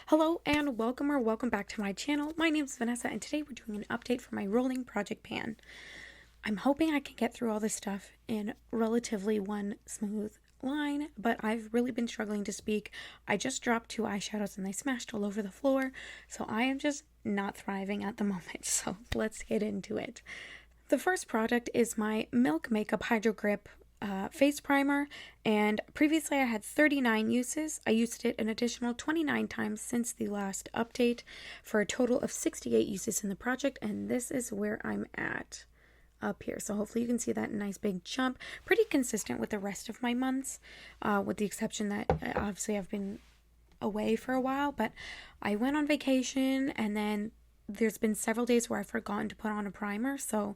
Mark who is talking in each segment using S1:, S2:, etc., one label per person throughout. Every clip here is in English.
S1: Hello and welcome back to my channel. My name is Vanessa and today we're doing an update for my rolling project pan. I'm hoping I can get through all this stuff in relatively one smooth line, but I've really been struggling to speak. I just dropped 2 eyeshadows and they smashed all over the floor, so I am just not thriving at the moment, so let's get into it. The first product is my Milk Makeup HydroGrip face primer, and previously I had 39 uses. I used it an additional 29 times since the last update for a total of 68 uses in the project, and this is where I'm at up here. So hopefully you can see that nice big jump. Pretty consistent with the rest of my months, with the exception that obviously I've been away for a while, but I went on vacation and then there's been several days where I've forgotten to put on a primer, so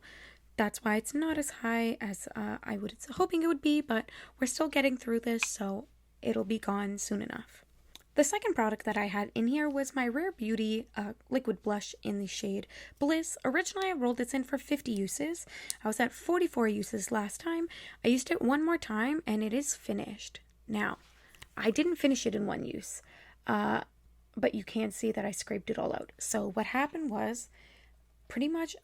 S1: that's why it's not as high as I was hoping it would be, but we're still getting through this, so it'll be gone soon enough. The second product that I had in here was my Rare Beauty liquid blush in the shade Bliss. Originally, I rolled this in for 50 uses. I was at 44 uses last time. I used it one more time, and it is finished. Now, I didn't finish it in one use, but you can see that I scraped it all out. So what happened was, pretty much,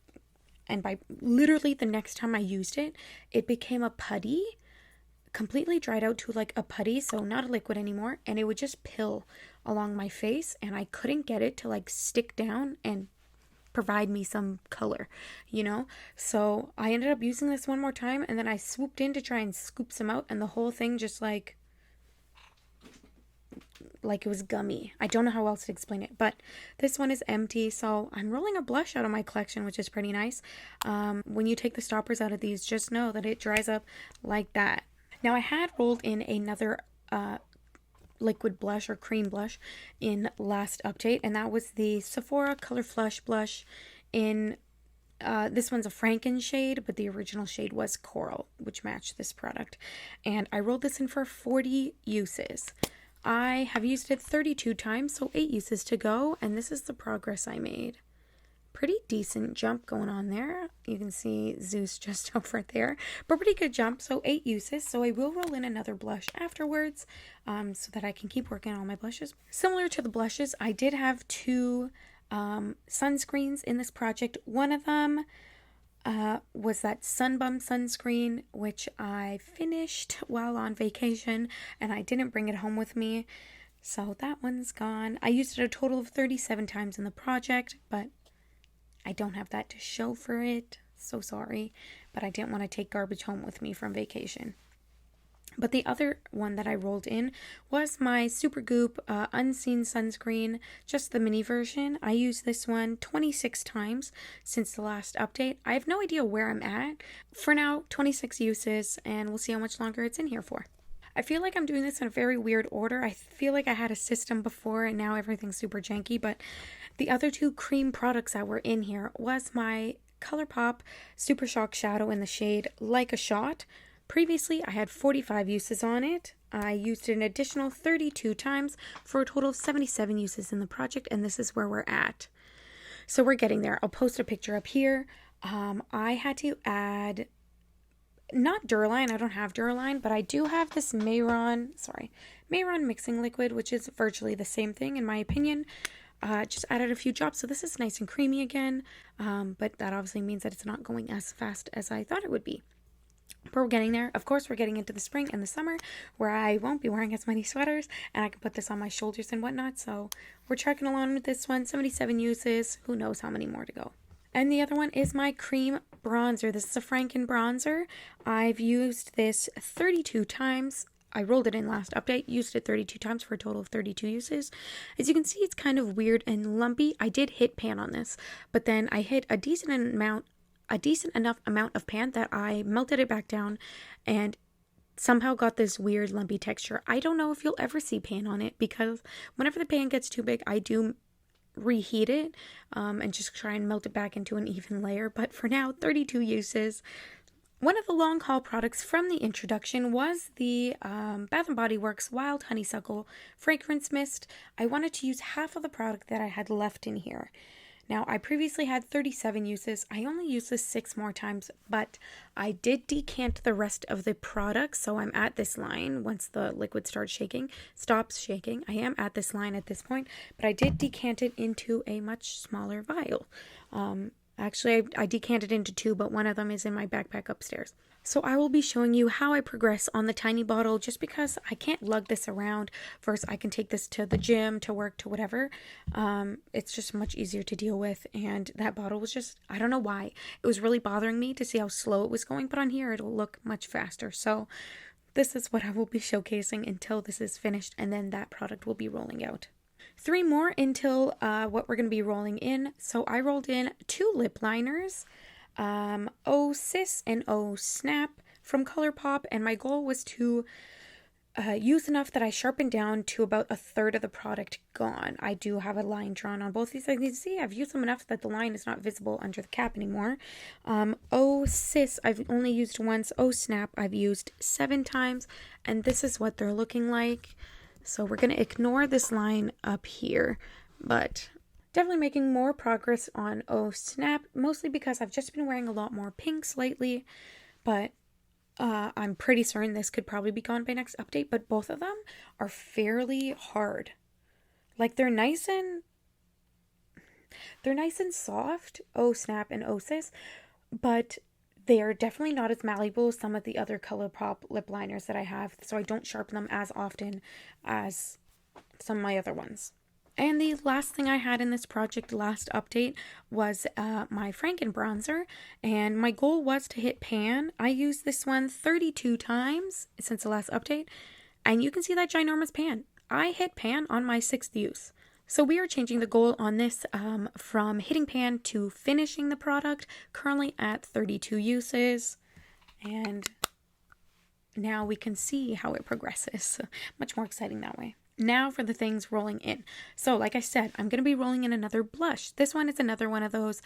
S1: and by literally the next time I used it, it became a putty, completely dried out to like a putty, so not a liquid anymore, and it would just pill along my face, and I couldn't get it to like stick down and provide me some color, you know? So I ended up using this one more time, and then I swooped in to try and scoop some out, and the whole thing just like it was gummy. I don't know how else to explain it, but this one is empty, so I'm rolling a blush out of my collection, which is pretty nice. When you take the stoppers out of these, just know that it dries up like that. Now, I had rolled in another liquid blush or cream blush in last update, and that was the Sephora Color Flush blush in this one's a Franken shade, but the original shade was Coral, which matched this product, and I rolled this in for 40 uses. I have used it 32 times, so 8 uses to go, and this is the progress I made. Pretty decent jump going on there. You can see Zeus just over there, but pretty good jump, so 8 uses. So I will roll in another blush afterwards, so that I can keep working on my blushes. Similar to the blushes, I did have 2 sunscreens in this project. One of them was that SunBum sunscreen, which I finished while on vacation, and I didn't bring it home with me, so that one's gone. I used it a total of 37 times in the project, but I don't have that to show for it. So sorry, but I didn't want to take garbage home with me from vacation. But the other one that I rolled in was my Supergoop Unseen Sunscreen, just the mini version. I used this one 26 times since the last update. I have no idea where I'm at. For now, 26 uses, and we'll see how much longer it's in here for. I feel like I'm doing this in a very weird order. I feel like I had a system before and now everything's super janky, but the other 2 cream products that were in here was my ColourPop Super Shock Shadow in the shade Like a Shot. Previously, I had 45 uses on it. I used it an additional 32 times for a total of 77 uses in the project, and this is where we're at. So we're getting there. I'll post a picture up here. I had to add, not Duraline, I don't have Duraline, but I do have this Mayron mixing liquid, which is virtually the same thing in my opinion. Just added a few drops, so this is nice and creamy again, but that obviously means that it's not going as fast as I thought it would be. But we're getting there. Of course, we're getting into the spring and the summer where I won't be wearing as many sweaters and I can put this on my shoulders and whatnot. So we're trucking along with this one. 77 uses. Who knows how many more to go. And the other one is my cream bronzer. This is a Franken bronzer. I've used this 32 times. I rolled it in last update, used it 32 times for a total of 32 uses. As you can see, it's kind of weird and lumpy. I did hit pan on this, but then I hit a decent enough amount of pan that I melted it back down and somehow got this weird lumpy texture. I don't know if you'll ever see pan on it because whenever the pan gets too big, I do reheat it and just try and melt it back into an even layer. But for now, 32 uses. One of the long haul products from the introduction was the Bath & Body Works Wild Honeysuckle Fragrance Mist. I wanted to use half of the product that I had left in here. Now, I previously had 37 uses. I only used this 6 more times, but I did decant the rest of the product, so I'm at this line once the liquid stops shaking. I am at this line at this point, but I did decant it into a much smaller vial. Actually, I decanted into 2, but one of them is in my backpack upstairs. So I will be showing you how I progress on the tiny bottle, just because I can't lug this around. First, I can take this to the gym, to work, to whatever. It's just much easier to deal with. And that bottle was just, I don't know why. It was really bothering me to see how slow it was going, but on here it'll look much faster. So this is what I will be showcasing until this is finished, and then that product will be rolling out. 3 more until what we're going to be rolling in. So I rolled in 2 lip liners, Oh Sis and Oh Snap from ColourPop, and my goal was to use enough that I sharpened down to about 1/3 of the product gone. I do have a line drawn on both these. As you can see, I've used them enough that the line is not visible under the cap anymore. Oh Sis, I've only used once. Oh Snap, I've used 7 times, and this is what they're looking like. So we're going to ignore this line up here, but definitely making more progress on Oh Snap, mostly because I've just been wearing a lot more pinks lately, but I'm pretty certain this could probably be gone by next update, but both of them are fairly hard. Like they're nice and soft, Oh Snap and Oh Sis, but they are definitely not as malleable as some of the other ColourPop lip liners that I have, so I don't sharpen them as often as some of my other ones. And the last thing I had in this project last update was my Franken bronzer, and my goal was to hit pan. I used this one 32 times since the last update, and you can see that ginormous pan. I hit pan on my 6th use. So we are changing the goal on this from hitting pan to finishing the product, currently at 32 uses, and now we can see how it progresses. Much more exciting that way. Now for the things rolling in. So like I said, I'm going to be rolling in another blush. This one is another one of those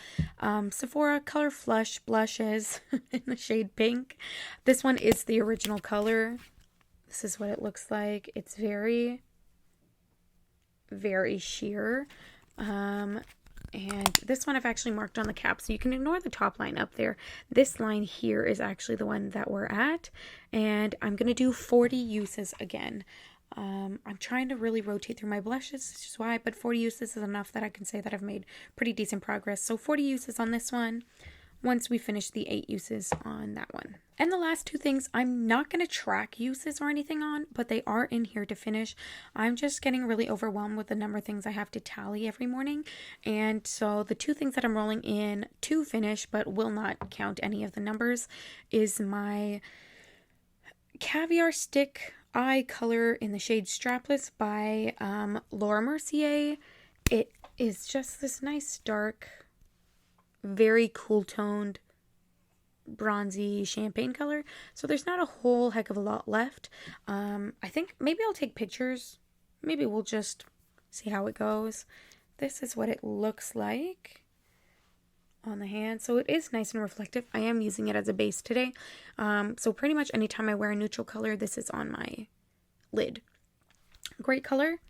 S1: Sephora Color Flush blushes in the shade pink. This one is the original color. This is what it looks like. It's very sheer. And this one I've actually marked on the cap, so you can ignore the top line up there. This line here is actually the one that we're at, and I'm going to do 40 uses again. I'm trying to really rotate through my blushes, which is why, but 40 uses is enough that I can say that I've made pretty decent progress. So 40 uses on this one, once we finish the 8 uses on that one. And the last 2 things, I'm not going to track uses or anything on, but they are in here to finish. I'm just getting really overwhelmed with the number of things I have to tally every morning. And so the 2 things that I'm rolling in to finish, but will not count any of the numbers, is my Caviar Stick Eye Color in the shade Strapless by Laura Mercier. It is just this nice dark, very cool toned, bronzy champagne color. So there's not a whole heck of a lot left. I think maybe I'll take pictures. Maybe we'll just see how it goes. This is what it looks like on the hand. So it is nice and reflective. I am using it as a base today. So pretty much anytime I wear a neutral color, this is on my lid. Great color.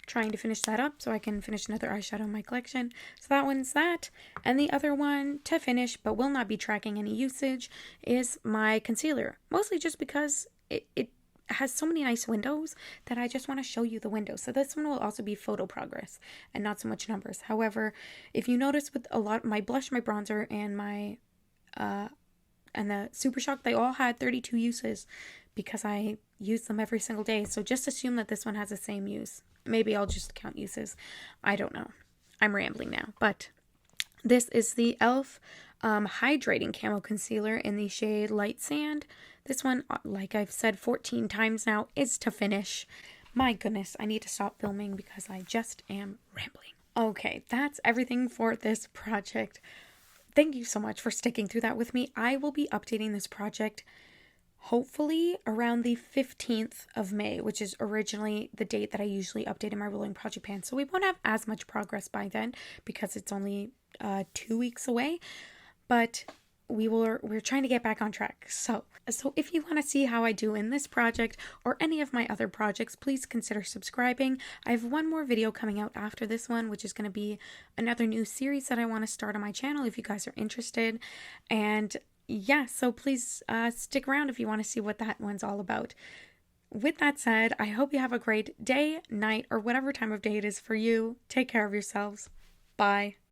S1: Trying to finish that up so I can finish another eyeshadow in my collection. So that one's that. And the other one to finish, but will not be tracking any usage, is my concealer. Mostly just because it has so many nice windows that I just want to show you the windows. So this one will also be photo progress and not so much numbers. However, if you notice with a lot, my blush, my bronzer, and my and the Super Shock, they all had 32 uses because I use them every single day. So just assume that this one has the same use. Maybe I'll just count uses. I don't know. I'm rambling now. But this is the e.l.f. Hydrating Camo Concealer in the shade Light Sand. This one, like I've said 14 times now, is to finish. My goodness, I need to stop filming because I just am rambling. Okay, that's everything for this project. Thank you so much for sticking through that with me. I will be updating this project hopefully around the 15th of May, which is originally the date that I usually update in my rolling project plan. So we won't have as much progress by then because it's only 2 weeks away. But we're trying to get back on track. So if you want to see how I do in this project or any of my other projects, please consider subscribing. I have one more video coming out after this one, which is going to be another new series that I want to start on my channel if you guys are interested. And yeah, so please stick around if you want to see what that one's all about. With that said, I hope you have a great day, night, or whatever time of day it is for you. Take care of yourselves. Bye.